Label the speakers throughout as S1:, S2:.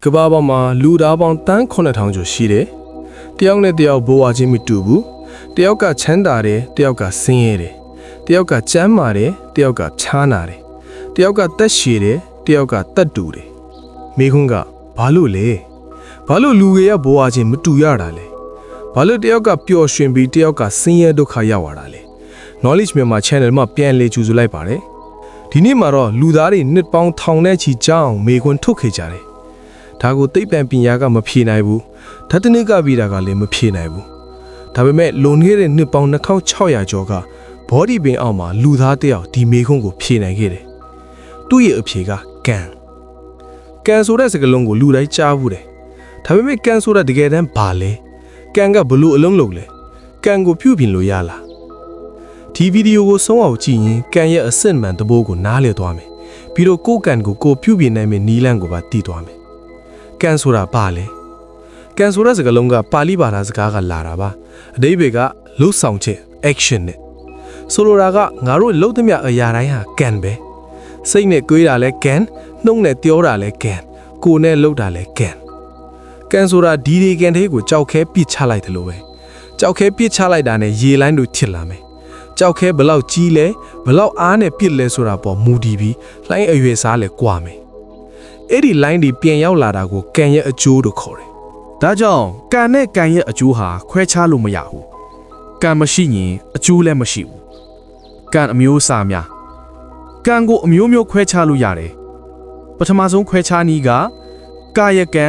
S1: ကဘာပေါ်မှာလူသားပေါင်းတန်း9000ကျော်ရှိတယ်တယောက်နဲ့တယောက်ဘိုးဝါချင်းမတူဘူးတယောက်ကချမ်းသာတယ်တယောက်ကဆင်းရဲတယ်တယောက်ကကျမ်းမာတယ်တယောက်ကချမ်းသာတယ်တယောက်ကတက်ရှည်တယ်တယောက်ကတက်တူတယ်မိခွန်းကဘာလို့လဲဘာလို့လူတွေရဲ့ဘိုးဝါချင်းမတူရတာလဲဘာလို့တယောက်ကပျော်ရွှင်ပြီးတယောက်ကဆင်းရဲဒုက္ခရောက်ရတာလဲ Knowledge မြန်မာ channel မှာပြန်လေကြိုဆိုလိုက်ပါတယ်ဒီနေ့မှာတော့လူသားတွေနှစ်ပေါင်းထောင်နဲ့ချီကြောင်းမိခွန်းထုတ်ခဲ့ကြတယ်ဒါကိုသိပ္ပံပညာကမဖြေနိုင်ဘူးဓာတ်တနည်းကပြီးတာကလည်းမဖြေနိုင်ဘူးဒါပေမဲ့လွန်ခဲ့တဲ့နှစ်ပေါင်း2600ကျော်ကဘောဒီပင်အောက်မှာလူသားတယောက်ဒီမိခွန်းကိုဖြေနိုင်ခဲ့တယ်သူ့ရဲ့အဖြေကကံဆိုတဲ့စကားလုံးကိုလူတိုင်းကြားဘူးတယ်ဒါပေမဲ့ကံဆိုတာတကယ်တမ်းဘာလဲကံကဘလို့အလုံးလုံးလဲကံကိုပြုပြင်လို့ရလားဒီဗီဒီယိုကိုဆုံးအောင်ကြည့်ရင်ကံရဲ့အစစ်မှန်သဘောကိုနားလည်သွားမယ်ပြီးတော့ကိုယ်ကံကိုပြုပြင်နိုင်မယ့်နည်းလမ်းကိုပါသိသွားမယ်ကံဆိုတာဘာလဲကံဆိုတဲ့စကားလုံးကပါဠိဘာသာစကားကလာတာပါအဓိပ္ပာယ်ကလှုပ်ဆောင်ခြင်း action နဲ့ဆိုလိုတာကငါတို့လှုပ်သမျှအရာတိုင်းဟာကံပဲစိတ်နဲ့တွေးတာလဲကံနှုတ်နဲ့ပြောတာလဲကံကိုယ်နဲ့လှုပ်တာလဲကံဆိုတာဒီကံတွေကိုကြောက်ခဲပစ်ချလိုက်တယ်လို့ပဲကြောက်ခဲပစ်ချလိုက်တာနဲ့ရေလိုင်းတို့ထစ်လာမယ်ကြောက်ခဲဘလောက်ကြီးလဲဘလောက်အားနဲ့ပစ်လဲဆိုတာပေါ်မူတည်ပြီးလိုင်းအရွယ်စားလဲကွာမယ်အဲ့ဒီလိုင်းဒီပြန်ရောက်လာတာကိုကံရဲ့အကျိုးလို့ခေါ်တယ်ဒါကြောင့်ကံနဲ့ကံရဲ့အကျိုးဟာခွဲခြားလို့မရဘူးကံမရှိရင်အကျိုးလည်းမရှိဘူးကံအမျိုးအစားများကံကိုအမျိုးမျိုးခွဲခြားလို့ရတယ်ပထမဆုံးခွဲခြားနည်းကကာယကံ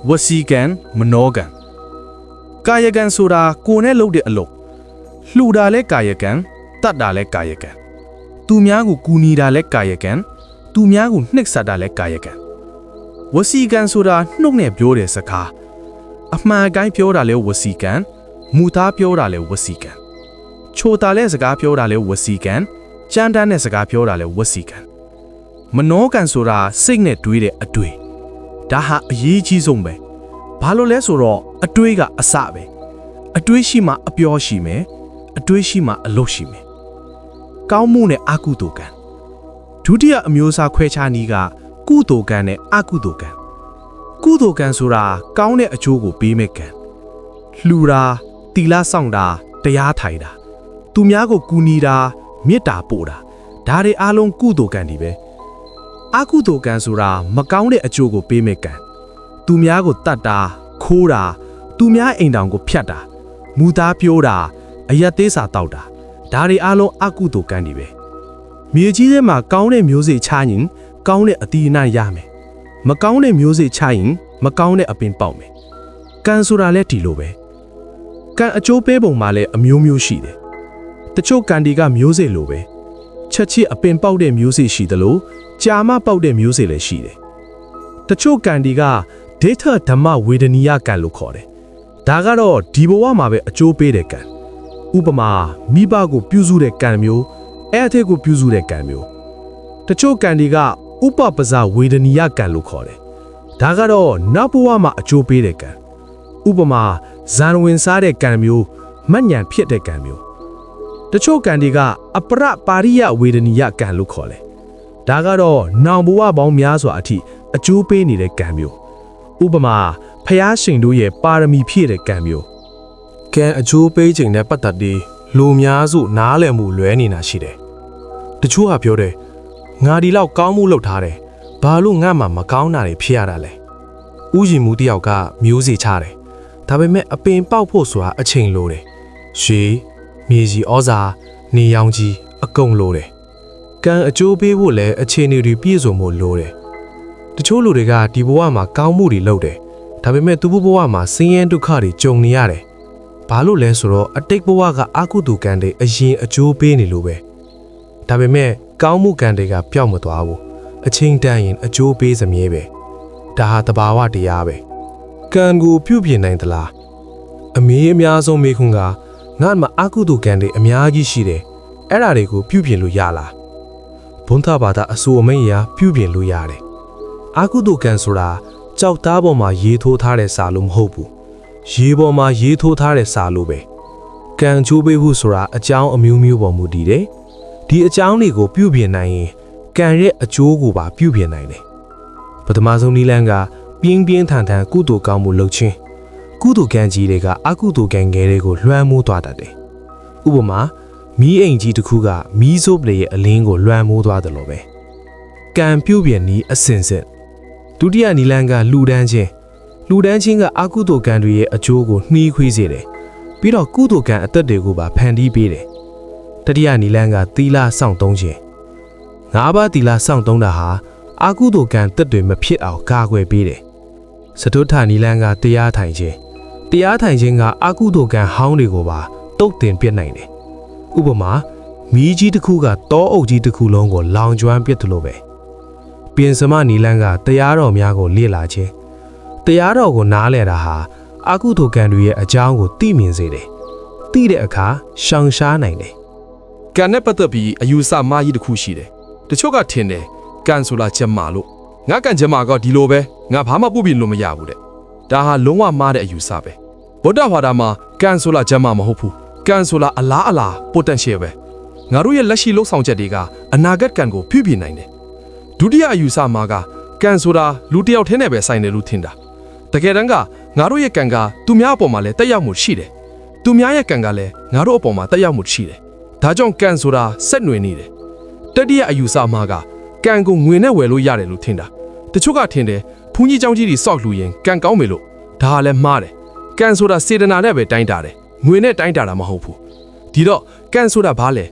S1: ဝစီကံမနောကံကာယကံဆိုတာကိုယ်နဲ့လုပ်တဲ့အလုပ်လှူတာလဲကာယကံတတ်တာလဲကာယကံသူများကိုကူညီတာလဲကာယကံသူများကိုနှိပ်စက်တာလဲကာယကံဝစီကံဆိုတာနှုတ်နဲ့ပြောတဲ့စကားအမှန်တိုင်းပြောတာလဲဝစီကံမူသားပြောတာလဲဝစီကံချိုတာလဲစကားပြောတာလဲဝစီကံကြမ်းတမ်းတဲ့စကားပြောတာလဲဝစီကံမနောကံဆိုတာစိတ်နဲ့တွေးတဲ့အတွေ့ဒါဟာအရေးကြီးဆုံးပဲဘာလို့လဲဆိုတော့အတွေးကအစပဲအတွေးရှိမှအပြောရှိမယ်အတွေးရှိမှအလုပ်ရှိမယ်ကောင်းမှုနဲ့အကုသိုလ်ကံဒုတိယအမျိုးအစားခွဲခြားနည်းကကုသိုလ်ကံနဲ့အကုသိုလ်ကံကုသိုလ်ကံဆိုတာကောင်းတဲ့အကျိုးကိုပေးမဲ့ကံလှူတာတီလာဆောင်တာတရားထိုင်တာသူများကိုကူညီတာမေတ္တာပို့တာဒါတွေအားလုံးကုသိုလ်ကံတွေပဲအကုသိုလ်ကံဆိုတာမကောင်းတဲ့အကျိုးကိုပေးမဲ့ကံသူများကိုတတ်တာခိုးတာသူများအိမ်တောင်ကိုဖျက်တာမူသားပြိုးတာအရက်သေးစာတောက်တာဒါတွေအားလုံးအကုသိုလ်ကံတွေပဲမြေကြီးထဲမှာကောင်းတဲ့မျိုးစေ့ချရင်ကောင်းတဲ့အသီးအနှံရမယ်မကောင်းတဲ့မျိုးစေ့ချရင်မကောင်းတဲ့အပင်ပေါက်မယ်ကံဆိုတာလည်းဒီလိုပဲကံအကျိုးပေးပုံမှာလည်းအမျိုးမျိုးရှိတယ်တချို့ကံတွေကမျိုးစေ့လိုပဲချက်ချစ်အပင်ပေါက်တဲ့မျိုးစေ့ရှိသလိုကြာမပေါက်တဲ့မျိုးစေ့လည်းရှိတယ်တချို့ကံတွေကဒေထဓမ္မဝေဒနီယကံလို့ခေါ်တယ်ဒါကတော့ဒီဘဝမှာပဲအကျိုးပေးတဲ့ကံဥပမာမိဘကိုပြုစုတဲ့ကံမျိုးအဲ့အထက်ကိုပြုစုတဲ့ကံမျိုးတချို့ကံတွေကဥပပဇဝေဒနီယကံလို့ခေါ်တယ်ဒါကတော့နောက်ဘဝမှာအကျိုးပေးတဲ့ကံဥပမာဇန်ဝင်စားတဲ့ကံမျိုးမညံဖြစ်တဲ့ကံမျိုးတချို့ကံတွေကအပရပါရိယဝေဒနီယကံလို့ခေါ်တယ်ဒါကတော့နောင်ဘဝပေါင်းများစွာအထိအကျိုးပေးနေတဲ့ကံမျိုးဥပမာဖျားရှင်တို့ရဲ့ပါရမီဖြည့်တဲ့ကံမျိုးကံအကျိုးပေးခြင်းနဲ့ပတ်သက်ပြီးလူများစုနားလည်မှုလွဲနေတာရှိတယ်တချို့ကပြောတယ်ငါဒီလောက်ကောင်းမှုလုပ်ထားတယ်ဘာလို့ငါမှမကောင်းတာတွေဖြစ်ရတာလဲဥယျာဉ်မှုတယောက်ကမျိုးစေ့ချတယ်ဒါပေမဲ့အပင်ပေါက်ဖို့ဆိုတာအချိန်လိုတယ်ရှေးမြေကြီးဩဇာနေရောင်ကြီးအကုန်လိုတယ်ကံအကျိုးပေးဖို့လည်းအခြေအနေတွေပြည့်စုံဖို့လိုတယ်တချို့လူတွေကဒီဘဝမှာကောင်းမှုတွေလုပ်တယ်ဒါပေမဲ့သူ့ဘဝမှာဆင်းရဲဒုက္ခတွေကြုံနေရတယ်ဘာလို့လဲဆိုတော့အတိတ်ဘဝကအကုသိုလ်ကံတွေအရင်အကျိုးပေးနေလို့ပဲဒါပေမဲ့ကောင်းမှုကံတွေကပျောက်မသွားဘူးအချိန်တန်ရင်အကျိုးပေးစမြဲပဲဒါဟာတဘာဝတရားပဲကံကိုပြုပြင်နိုင်သလားအမေအများဆုံးမေးခွန်းကငါ့မှာအကုသိုလ်ကံတွေအများကြီးရှိတယ်အဲ့ဒါတွေကိုပြုပြင်လို့ရလားဘုန်းတော်ဘာသာအဆိုအမိန့်အရပြုပြင်လို့ရတယ်အကုသိုလ်ကံဆိုတာကြောက်သားပေါ်မှာရေးထိုးထားတဲ့စာလို့မဟုတ်ဘူးရေပေါ်မှာရေးထိုးထားတဲ့စာလို့ပဲကံချိုးပေးဖို့ဆိုတာအကြောင်းအမျိုးမျိုးပေါ်မူတည်တယ်ဒီအကြောင်းတွေကိုပြုပြင်နိုင်ရင်ကံရဲ့အကျိုးကိုပါပြုပြင်နိုင်တယ်ပထမဆုံးနည်းလမ်းက
S2: ပြင်းပြင်းထန်ထန်ကုသိုလ်ကောင်းမှုလုပ်ခြင်းကုသိုလ်ကံကြီးတွေကအကုသိုလ်ကံငယ်တွေကိုလွှမ်းမိုးသွားတတ်တယ်။ဥပမာမီးအိမ်ကြီးတစ်ခုကမီးစိုးပလေရဲ့အလင်းကိုလွှမ်းမိုးသွားတယ်လို့ပဲ။ကံပြုတ်ပြင်းဤအစင်စစ်ဒုတိယနီလန်ကလှူဒန်းခြင်းကအကုသိုလ်ကံတွေရဲ့အကျိုးကိုနှီးခွေးစေတယ်။ပြီးတော့ကုသိုလ်ကံအသက်တွေကိုပါဖန်တီးပေးတယ်။တတိယနီလန်ကသီလစောင့်သုံးခြင်း၅ပါးသီလစောင့်သုံးတာဟာအကုသိုလ်ကံတက်တွေမဖြစ်အောင်ကာကွယ်ပေးတယ်။စတုထနီလန်ကတရားထိုင်ခြင်းကအကုသိုလ်ကံဟောင်းတွေကိုပါတုတ်တင်ပြစ်နိုင်တယ်။ဥပမာမီးကြီးတစ်ခုကတောအုပ်ကြီးတစ်ခုလုံးကိုလောင်ကျွမ်းပစ်တယ်လို့ပဲ။ပြင်စမနီလန်ကတရားတော်များကိုလေ့လာခြင်းတရားတော်ကိုနားလည်တာဟာအကုသိုလ်ကံတွေရဲ့အကြောင်းကိုသိမြင်စေတယ်။သိတဲ့အခါရှောင်ရှားနိုင်တယ်
S1: ကံနဲ့ပတ်သက်ပြီးအယူဆမှားကြီးတစ်ခုရှိတယ်တချို့ကထင်တယ်ကံဆိုတာချက်မာလို့ငါကံချက်မာကဒီလိုပဲငါဘာမှပြုတ်ပြလို့မရဘူးတဲ့ဒါဟာလုံးဝမှားတဲ့အယူဆပဲဗုဒ္ဓဘာသာမှာကံဆိုတာချက်မာမဟုတ်ဘူးကံဆိုတာအလား potential ပဲငါတို့ရဲ့လက်ရှိလှုပ်ဆောင်ချက်တွေကအနာဂတ်ကံကိုဖြည့်ပြနိုင်တယ်ဒုတိယအယူဆမှာကကံဆိုတာလူတစ်ယောက်တည်းနဲ့ပဲဆိုင်တယ်လို့ထင်တာတကယ်တမ်းကငါတို့ရဲ့ကံကသူများအပေါ်မှာလည်းတက်ရောက်မှုရှိတယ်သူများရဲ့ကံကလည်းငါတို့အပေါ်မှာတက်ရောက်မှုရှိတယ်ဒါကြောင့်ကံဆိုတာဆက်နွယ်နေတယ်တတိယအယူဆမှာကကံကိုငွေနဲ့ဝယ်လို့ရတယ်လို့ထင်တာတချို့ကထင်တယ်ဘုန်းကြီးเจ้าကြီးတွေစောက်လူရင်ကံကောင်းမယ်လို့ဒါကလည်းမှားတယ်ကံဆိုတာစေတနာနဲ့ပဲတိုင်းတာတယ်ငွေနဲ့တိုင်းတာတာမဟုတ်ဘူးဒီတော့ကံဆိုတာဘာလဲ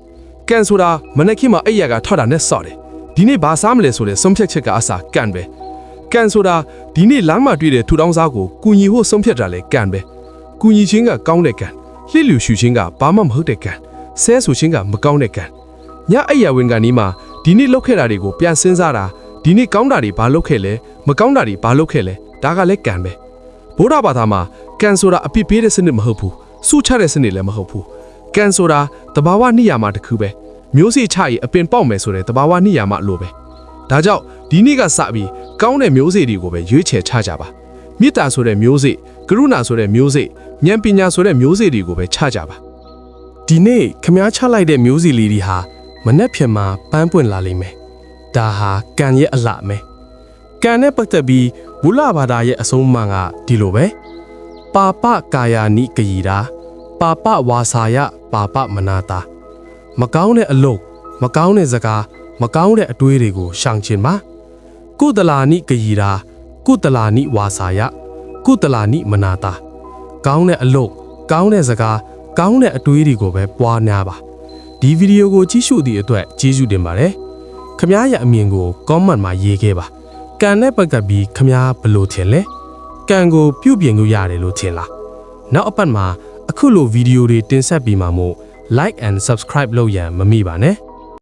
S1: ကံဆိုတာမနက်ခင်းမှာအိယာကထွက်တာနဲ့စော့တယ်ဒီနေ့ဘာစားမလဲဆိုတဲ့ဆုံးဖြတ်ချက်ကအစားကံပဲကံဆိုတာဒီနေ့လမ်းမှာတွေ့တဲ့ထူထောင်စားကိုကုညီဖို့ဆုံးဖြတ်တာလဲကံပဲကုညီခြင်းကကောင်းတဲ့ကံလှစ်လူရှူခြင်းကဘာမှမဟုတ်တဲ့ကံဆဲဆိုခြင်းကမကောင်းတဲ့ကံညအိယာဝင်ကနေမှဒီနေ့လောက်ခဲ့တာတွေကိုပြန်စဉ်းစားတာဒီနေ့ကောင်းတာတွေဘာလုပ်ခဲ့လဲမကောင်းတာတွေဘာလုပ်ခဲ့လဲဒါကလည်းကံပဲဗုဒ္ဓဘာသာမှာကံဆိုတာအပြစ်ပေးတဲ့စနစ်မဟုတ်ဘူးစူချတဲ့စနစ်လည်းမဟုတ်ဘူးကံဆိုတာတဘာဝနိယာမတစ်ခုပဲမျိုးစေ့ချရင်အပင်ပေါက်မယ်ဆိုတဲ့တဘာဝနိယာမလို့ပဲဒါကြောင့်ဒီနေ့ကစပြီးကောင်းတဲ့မျိုးစေ့တွေကိုပဲရွေးချယ်ချကြပါမေတ္တာဆိုတဲ့မျိုးစေ့ကရုဏာဆိုတဲ့မျိုးစေ့ဉာဏ်ပညာဆိုတဲ့မျိုးစေ့တွေကိုပဲချကြပါဒီနေ့ခမားချလိုက်တဲ့မျိုးစေ့လေးတွေဟာမနှက်ဖြန်မှာပန်းပွင့်လာလိမ့်မယ်ဒါဟာကံရဲ့အလှမယ်ကံနဲ့ပတ်သက်ပြီးဘုလားဘာသာရဲ့အဆုံးအမကဒီလိုပဲပါပကာယာနိကယီတာပါပဝါစာယပါပမနာတာမကောင်းတဲ့အလုပ်မကောင်းတဲ့စကားမကောင်းတဲ့အတွေးတွေကိုရှောင်ကျဉ်ပါကုသလာနိကယီတာကုသလာနိဝါစာယကုသလာနိမနာတာကောင်းတဲ့အလုပ်ကောင်းတဲ့စကားကောင်းတဲ့အတွေးတွေကိုပဲပွားများပါဒီဗီဒီယိုကိုကြည့်ရှုသည့်အတွက်ကျေးဇူးတင်ပါတယ်ခင်ဗျားရဲ့အမြင်ကို comment မှာရေးခဲ့ပါကံနဲ့ပတ်သက်ပြီးခင်ဗျားဘယ်လိုထင်လဲကံကိုပြုပြင်လို့ရတယ်လို့ထင်လားနောက်အပတ်မှာအခုလိုဗီဒီယိုတွေတင်ဆက်ပြီးမှမို့ like and subscribe လုပ်ရန်မမေ့ပါနဲ့